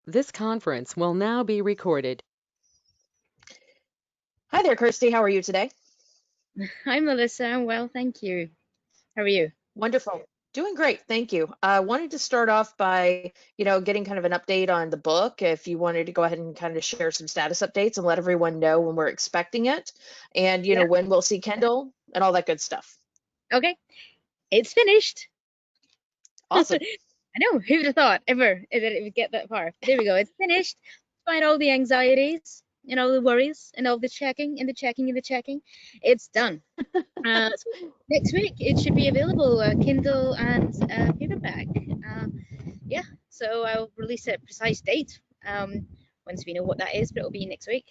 This conference will now be recorded. Hi there, Kirsty. How are you today? Hi, Melissa. I'm well, thank you. How are you? Wonderful. Doing great, thank you. I wanted to start off by, getting kind of an update on the book. If you wanted to go ahead and kind of share some status updates and let everyone know when we're expecting it, and Yeah. when we'll see Kendall and all that good stuff. Okay. It's finished. Awesome. I know. Who would have thought ever that it would get that far? There we go. It's finished. Despite all the anxieties and all the worries and all the checking and the checking and the checking, it's done. So next week it should be available, Kindle and paperback. Yeah. So I'll release a precise date once we know what that is, but it'll be next week.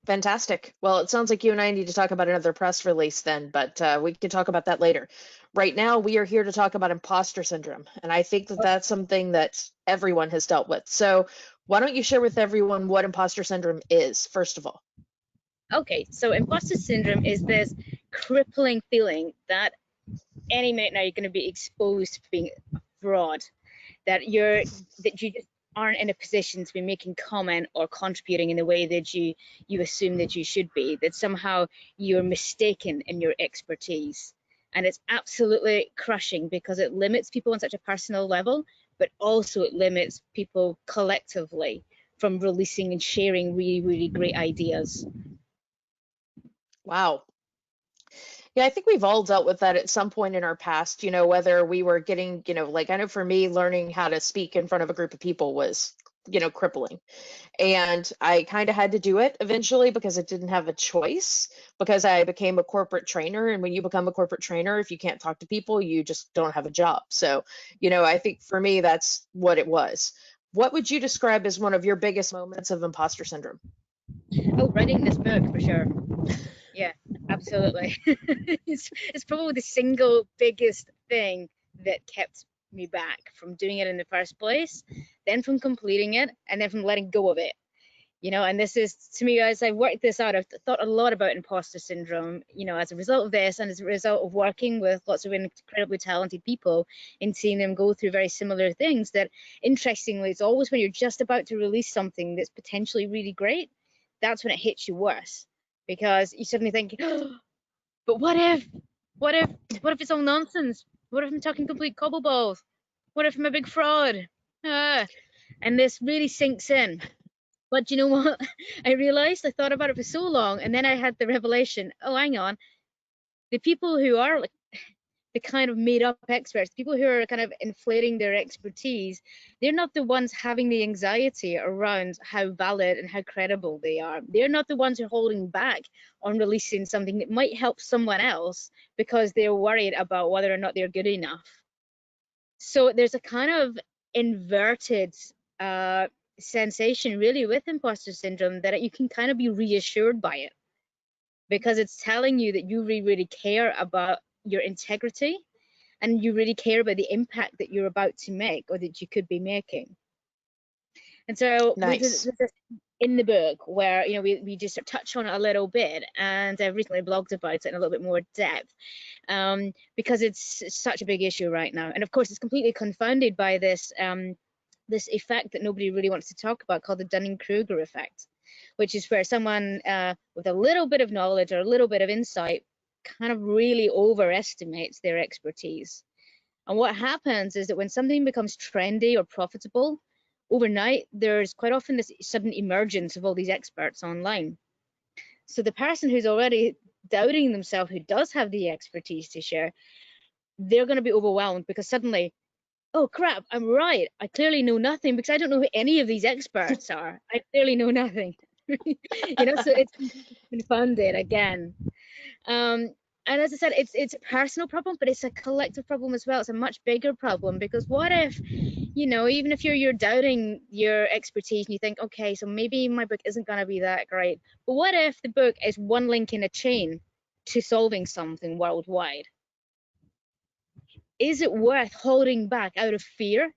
Fantastic. Well, it sounds like you and I need to talk about another press release then, but we can talk about that later. Right now, we are here to talk about imposter syndrome, and I think that that's something that everyone has dealt with. So, why don't you share with everyone what imposter syndrome is, first of all? Okay, so imposter syndrome is this crippling feeling that any minute now you're going to be exposed to being a fraud, that you just aren't in a position to be making comment or contributing in the way that you assume that you should be, that somehow you're mistaken in your expertise. And it's absolutely crushing because it limits people on such a personal level, but also it limits people collectively from releasing and sharing really, really great ideas. Wow. Yeah, I think we've all dealt with that at some point in our past, whether we were getting, like I know for me, learning how to speak in front of a group of people was, crippling. And I kind of had to do it eventually because I didn't have a choice because I became a corporate trainer. And when you become a corporate trainer, if you can't talk to people, you just don't have a job. So, I think for me, that's what it was. What would you describe as one of your biggest moments of imposter syndrome? Oh, writing this book for sure. Yeah, absolutely. It's probably the single biggest thing that kept me back from doing it in the first place, then from completing it, and then from letting go of it. And this is, to me, as I worked this out, I've thought a lot about imposter syndrome, as a result of this and as a result of working with lots of incredibly talented people and seeing them go through very similar things. That interestingly, it's always when you're just about to release something that's potentially really great, that's when it hits you worse, because you suddenly think, oh, but what if, what if it's all nonsense? What if I'm talking complete cobble balls? What if I'm a big fraud? Ah, and this really sinks in. But you know what? I realized, I thought about it for so long, and then I had the revelation, oh, hang on. The people who are like the kind of made up experts, people who are kind of inflating their expertise, they're not the ones having the anxiety around how valid and how credible they are. They're not the ones who are holding back on releasing something that might help someone else because they're worried about whether or not they're good enough. So there's a kind of inverted uh, sensation really with imposter syndrome, that you can kind of be reassured by it because it's telling you that you really, really care about your integrity and you really care about the impact that you're about to make or that you could be making. And so Nice. there's this in the book where we just touch on it a little bit, and I've recently blogged about it in a little bit more depth, because it's such a big issue right now. And of course, it's completely confounded by this effect that nobody really wants to talk about called the Dunning-Kruger effect, which is where someone with a little bit of knowledge or a little bit of insight kind of really overestimates their expertise. And what happens is that when something becomes trendy or profitable, overnight, there's quite often this sudden emergence of all these experts online. So the person who's already doubting themselves, who does have the expertise to share, they're going to be overwhelmed because suddenly, oh crap, I'm right. I clearly know nothing because I don't know who any of these experts are. I clearly know nothing. So it's confounded again. Um, and as I said, it's a personal problem, but it's a collective problem as well. It's a much bigger problem because what if, even if you're doubting your expertise and you think, okay, so maybe my book isn't going to be that great, but what if the book is one link in a chain to solving something worldwide? Is it worth holding back out of fear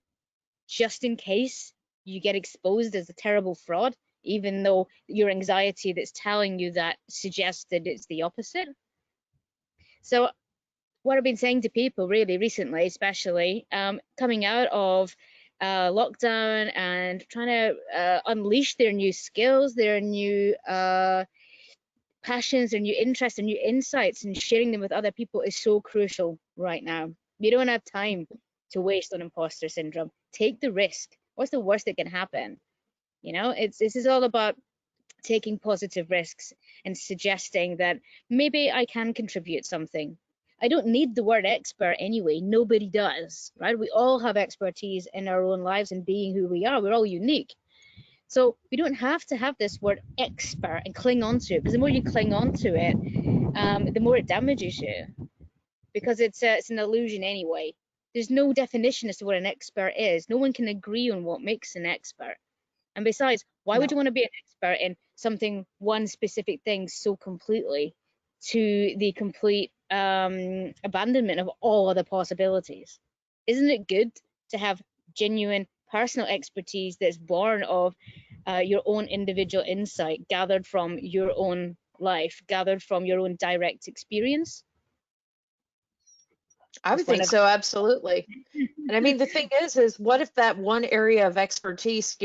just in case you get exposed as a terrible fraud, even though your anxiety that's telling you that suggests that it's the opposite? So what I've been saying to people really recently, especially coming out of lockdown and trying to unleash their new skills, their new passions, their new interests, and new insights, and sharing them with other people is so crucial right now. You don't have time to waste on imposter syndrome. Take the risk. What's the worst that can happen? This is all about taking positive risks and suggesting that maybe I can contribute something. I don't need the word expert anyway. Nobody does, right? We all have expertise in our own lives and being who we are. We're all unique. So we don't have to have this word expert and cling on to it, because the more you cling on to it, the more it damages you, because it's an illusion anyway. There's no definition as to what an expert is. No one can agree on what makes an expert. And besides, why would you want to be an expert in something, one specific thing, so completely, to the complete abandonment of all other possibilities? Isn't it good to have genuine personal expertise that's born of your own individual insight, gathered from your own life, gathered from your own direct experience? I would think so, absolutely. And I mean, the thing is what if that one area of expertise,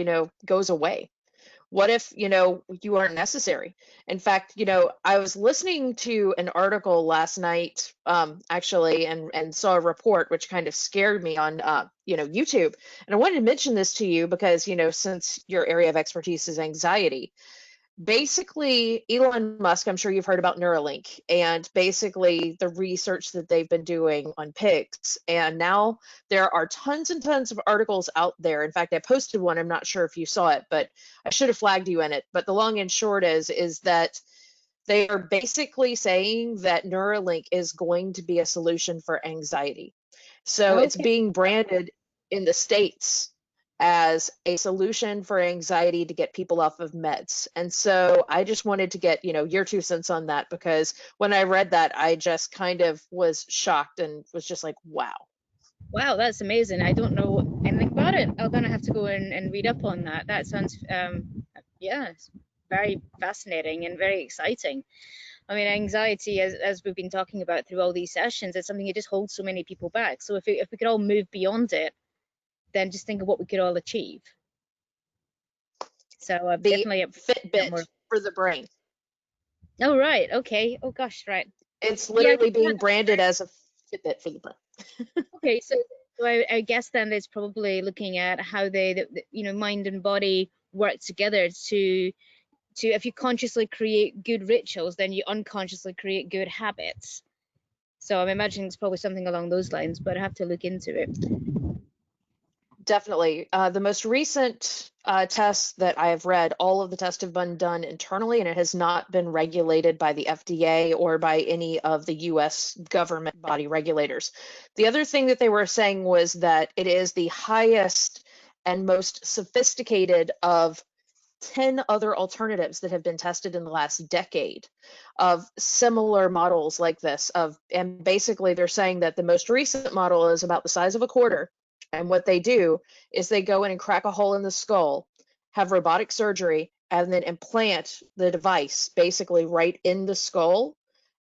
goes away? What if, you aren't necessary? In fact, I was listening to an article last night, actually, and saw a report which kind of scared me on, YouTube. And I wanted to mention this to you because, since your area of expertise is anxiety, basically Elon Musk, I'm sure you've heard about Neuralink, and basically the research that they've been doing on pigs. And now there are tons and tons of articles out there. In fact, I posted one. I'm not sure if you saw it, but I should have flagged you in it. But the long and short is that they are basically saying that Neuralink is going to be a solution for anxiety. So it's being branded in the States as a solution for anxiety to get people off of meds. And so I just wanted to get, your 2 cents on that, because when I read that, I just kind of was shocked and was just like, wow. Wow, that's amazing. I don't know anything about it. I'm gonna have to go and read up on that. That sounds, it's very fascinating and very exciting. I mean, anxiety, as we've been talking about through all these sessions, is something that just holds so many people back. So if we could all move beyond it, then just think of what we could all achieve. So The definitely Fitbit for the brain. Oh, right. Okay. Oh, gosh, right. It's literally being branded as a Fitbit for the brain. Okay, so I guess then it's probably looking at how the mind and body work together to if you consciously create good rituals, then you unconsciously create good habits. So I'm imagining it's probably something along those lines, but I have to look into it. Definitely. The most recent tests that I have read, all of the tests have been done internally, and it has not been regulated by the FDA or by any of the US government body regulators. The other thing that they were saying was that it is the highest and most sophisticated of 10 other alternatives that have been tested in the last decade of similar models like this. And basically they're saying that the most recent model is about the size of a quarter. And what they do is they go in and crack a hole in the skull, have robotic surgery, and then implant the device basically right in the skull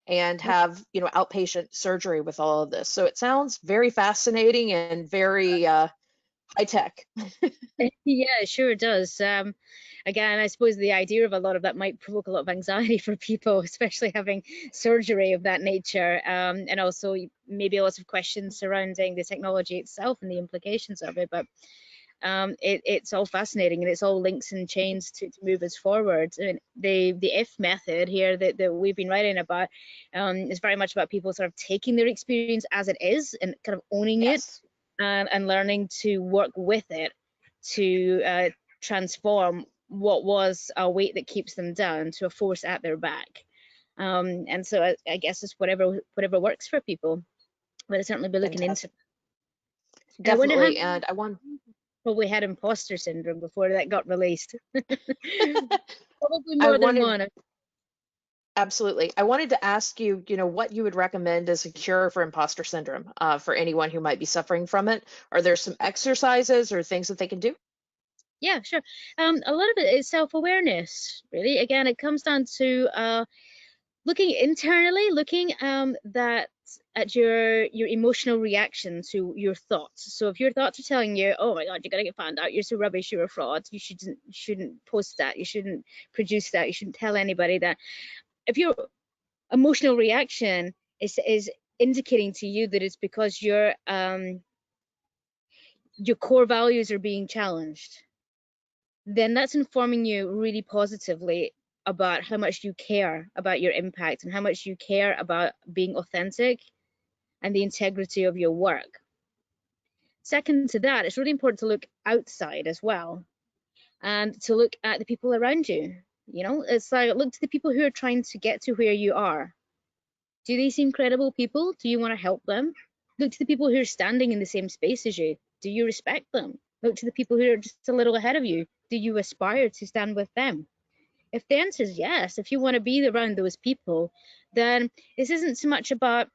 and have, outpatient surgery with all of this. So it sounds very fascinating and very high tech. Yeah, it sure does. Again, I suppose the idea of a lot of that might provoke a lot of anxiety for people, especially having surgery of that nature, and also maybe lots of questions surrounding the technology itself and the implications of it. But it's all fascinating, and it's all links and chains to move us forward. And the if method here that we've been writing about is very much about people sort of taking their experience as it is and kind of owning it, and learning to work with it to transform what was a weight that keeps them down to a force at their back. And so I guess it's whatever works for people, but I'll certainly be looking into it. Definitely. And I want probably had imposter syndrome before that got released. Probably more than one. Absolutely. I wanted to ask you, what you would recommend as a cure for imposter syndrome for anyone who might be suffering from it. Are there some exercises or things that they can do? Yeah, sure. A lot of it is self-awareness, really. Again, it comes down to looking internally, looking that at your emotional reaction to your thoughts. So if your thoughts are telling you, oh my God, you're gonna get found out, you're so rubbish, you're a fraud, you shouldn't post that, you shouldn't produce that, you shouldn't tell anybody that. If your emotional reaction is indicating to you that it's because your core values are being challenged, then that's informing you really positively about how much you care about your impact and how much you care about being authentic and the integrity of your work. Second to that, it's really important to look outside as well, and to look at the people around you. You know, it's like, look to the people who are trying to get to where you are. Do they seem credible people? Do you want to help them? Look to the people who are standing in the same space as you. Do you respect them? Look to the people who are just a little ahead of you. Do you aspire to stand with them? If the answer is yes, if you want to be around those people, then this isn't so much about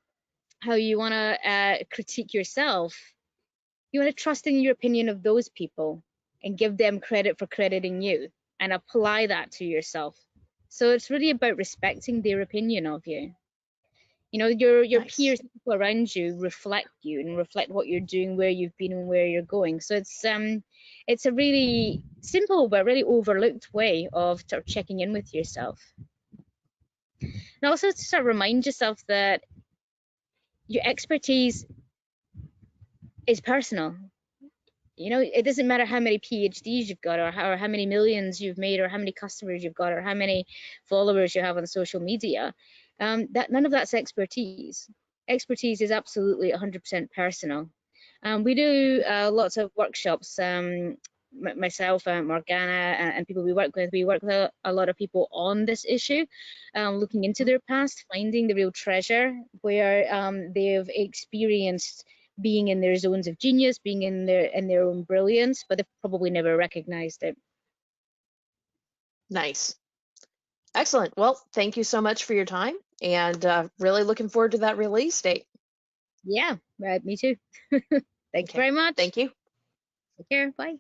how you want to critique yourself. You want to trust in your opinion of those people and give them credit for crediting you and apply that to yourself. So it's really about respecting their opinion of you. You know, your Nice. peers, people around you reflect you and reflect what you're doing, where you've been and where you're going. So it's a really simple but really overlooked way of sort of checking in with yourself. And also to sort of remind yourself that your expertise is personal. You know, it doesn't matter how many PhDs you've got, or how many millions you've made, or how many customers you've got, or how many followers you have on social media. That none of that's expertise. Expertise is absolutely 100% personal. We do lots of workshops. Myself and Morgana and people we work with a lot of people on this issue, looking into their past, finding the real treasure where they've experienced being in their zones of genius, being in their own brilliance, but they've probably never recognized it. Nice. Excellent. Well, thank you so much for your time, and really looking forward to that release date. Yeah, me too. Thanks very much. Thank you. Take care. Bye.